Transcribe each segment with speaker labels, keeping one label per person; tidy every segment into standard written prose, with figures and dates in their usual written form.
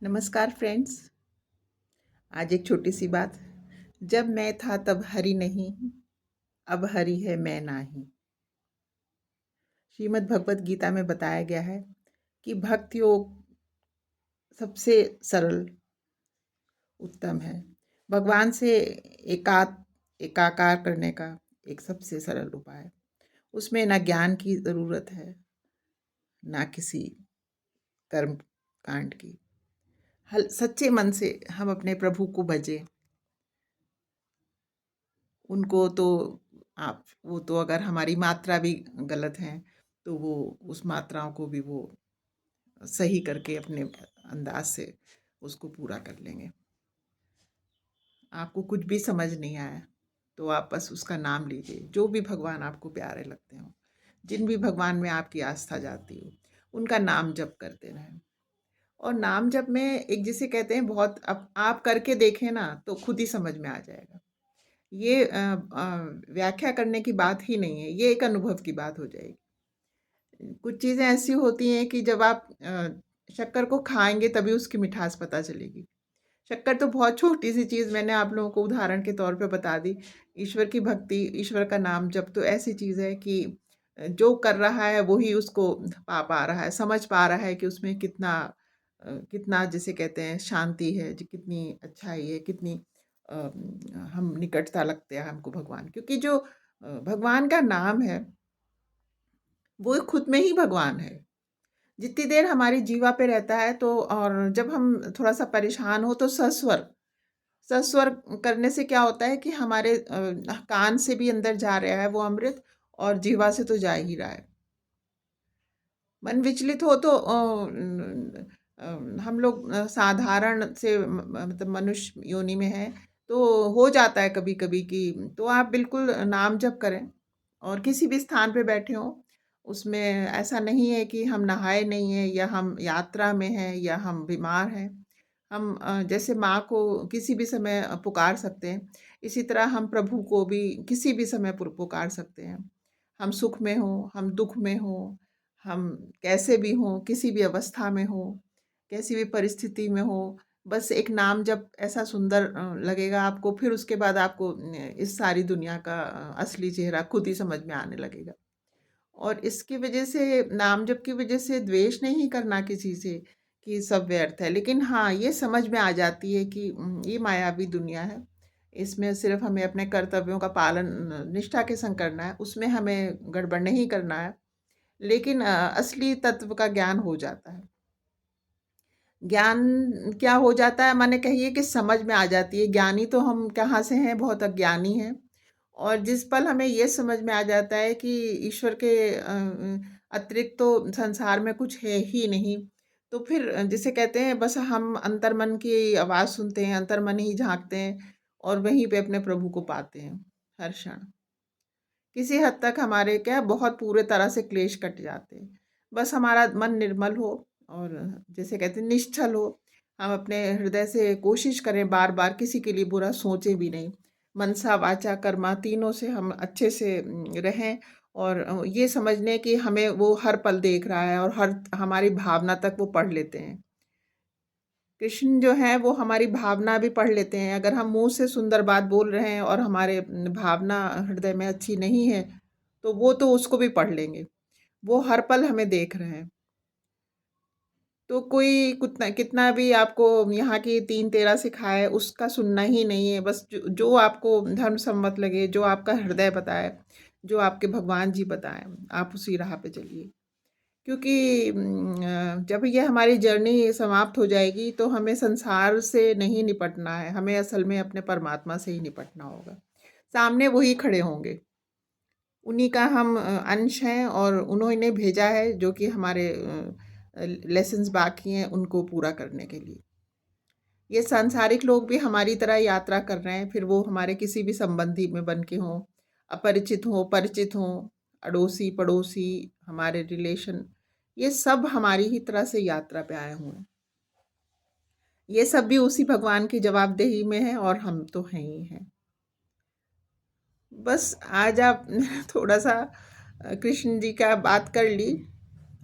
Speaker 1: नमस्कार फ्रेंड्स। आज एक छोटी सी बात। जब मैं था तब हरि नहीं, अब हरि है मैं नाही। श्रीमद् भगवत गीता में बताया गया है कि भक्ति योग सबसे सरल उत्तम है। भगवान से एकाकार करने का एक सबसे सरल उपाय है। उसमें ना ज्ञान की ज़रूरत है, ना किसी कर्म कांड की। सच्चे मन से हम अपने प्रभु को भजें। उनको तो आप वो तो अगर हमारी मात्रा भी गलत है तो वो उस मात्राओं को भी वो सही करके अपने अंदाज से उसको पूरा कर लेंगे। आपको कुछ भी समझ नहीं आया तो आप बस उसका नाम लीजिए। जो भी भगवान आपको प्यारे लगते हो, जिन भी भगवान में आपकी आस्था जाती हो, उनका नाम जप करते रहें। और नाम जप में एक जिसे कहते हैं बहुत आप करके देखें ना तो खुद ही समझ में आ जाएगा। ये व्याख्या करने की बात ही नहीं है, ये एक अनुभव की बात हो जाएगी। कुछ चीज़ें ऐसी होती हैं कि जब आप शक्कर को खाएँगे तभी उसकी मिठास पता चलेगी। शक्कर तो बहुत छोटी-सी चीज़ मैंने आप लोगों को उदाहरण के तौर पे बता दी। ईश्वर की भक्ति, ईश्वर का नाम जप तो ऐसी चीज़ है कि जो कर रहा है वो ही उसको पा रहा है, समझ पा रहा है कि उसमें कितना जिसे कहते हैं शांति है, जी कितनी अच्छाई है, कितनी हम निकटता लगते हैं हमको भगवान। क्योंकि जो भगवान का नाम है वो खुद में ही भगवान है। जितनी देर हमारी जीवा पे रहता है तो और जब हम थोड़ा-सा परेशान हो तो सस्वर करने से क्या होता है कि हमारे कान से भी अंदर जा रहा है वो अमृत और जीवा से तो जा ही रहा है। मन विचलित हो तो हम लोग साधारण से मतलब मनुष्य योनि में हैं, तो हो जाता है कभी-कभी कि तो आप बिल्कुल नाम जप करें और किसी भी स्थान पे बैठे हों, उसमें ऐसा नहीं है कि हम नहाए नहीं हैं या हम यात्रा में हैं या हम बीमार हैं। हम जैसे माँ को किसी भी समय पुकार सकते हैं, इसी तरह हम प्रभु को भी किसी भी समय पुकार सकते हैं। हम सुख में हों, हम दुःख में हों, हम कैसे भी हों, किसी भी अवस्था में हों, कैसी भी परिस्थिति में हों, बस एक नाम जब ऐसा सुंदर लगेगा आपको, फिर उसके बाद आपको इस सारी दुनिया का असली चेहरा खुद ही समझ में आने लगेगा। और इसकी वजह से नाम जप की वजह से द्वेष नहीं करना किसी से कि सब व्यर्थ है। लेकिन हाँ, ये समझ में आ जाती है कि ये मायावी दुनिया है। इसमें सिर्फ़ हमें अपने कर्तव्यों का पालन निष्ठा के संग करना है, उसमें हमें गड़बड़ नहीं करना है। लेकिन असली तत्व का ज्ञान हो जाता है। ज्ञान क्या हो जाता है माने कहिए कि समझ में आ जाती है। ज्ञानी तो हम कहाँ से हैं, बहुत अज्ञानी हैं। और जिस पल हमें ये समझ में आ जाता है कि ईश्वर के अतिरिक्त तो संसार में कुछ है ही नहीं, तो फिर जिसे कहते हैं बस हम अंतर्मन की आवाज़ सुनते हैं, अंतर्मन ही झाँकते हैं और वहीं पे अपने प्रभु को पाते हैं, हर क्षण। किसी हद तक हमारे क्या बहुत पूरे तरह से क्लेश कट जाते हैं। बस हमारा मन निर्मल हो और जिसे कहते हैं निश्चल हो, हम अपने हृदय से कोशिश करें बार-बार किसी के लिए बुरा सोचें भी नहीं। मनसा, वाचा, कर्मा तीनों से हम अच्छे से रहें और ये समझ लें कि हमें वो हर पल देख रहा है और हर हमारी भावना तक वो पढ़ लेते हैं। कृष्ण जो हैं वो हमारी भावना भी पढ़ लेते हैं। अगर हम मुँह से सुंदर बात बोल रहे हैं और हमारे भावना हृदय में अच्छी नहीं है, तो वो तो उसको भी पढ़ लेंगे। वो हर पल हमें देख रहे हैं। तो कोई कुतना कितना भी आपको यहाँ की 3 तेरा सिखाए, उसका सुनना ही नहीं है। बस जो आपको धर्म सम्मत लगे, जो आपका हृदय बताए, जो आपके भगवान जी बताएँ, आप उसी राह पे चलिए। क्योंकि जब ये हमारी जर्नी समाप्त हो जाएगी तो हमें संसार से नहीं निपटना है, हमें असल में अपने परमात्मा से ही निपटना होगा। सामने वही खड़े होंगे, उन्हीं का हम अंश हैं और उन्होंने भेजा है जो कि हमारे लेसन्स बाकी हैं उनको पूरा करने के लिए। ये सांसारिक लोग भी हमारी तरह यात्रा कर रहे हैं, फिर वो हमारे किसी भी संबंधी में बन के हों, अपरिचित हों, परिचित हों, अड़ोसी-पड़ोसी, हमारे रिलेशन, ये सब हमारी ही तरह से यात्रा पे आए हुए हैं। ये सब भी उसी भगवान की जवाबदेही में है और हम तो हैं ही हैं। बस आज आप थोड़ा-सा कृष्ण जी का बात कर ली।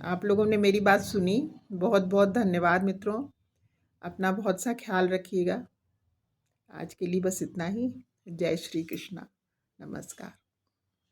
Speaker 1: आप लोगों ने मेरी बात सुनी। बहुत-बहुत धन्यवाद मित्रों। अपना बहुत सा ख्याल रखिएगा। आज के लिए बस इतना ही। जय श्री कृष्णा। नमस्कार।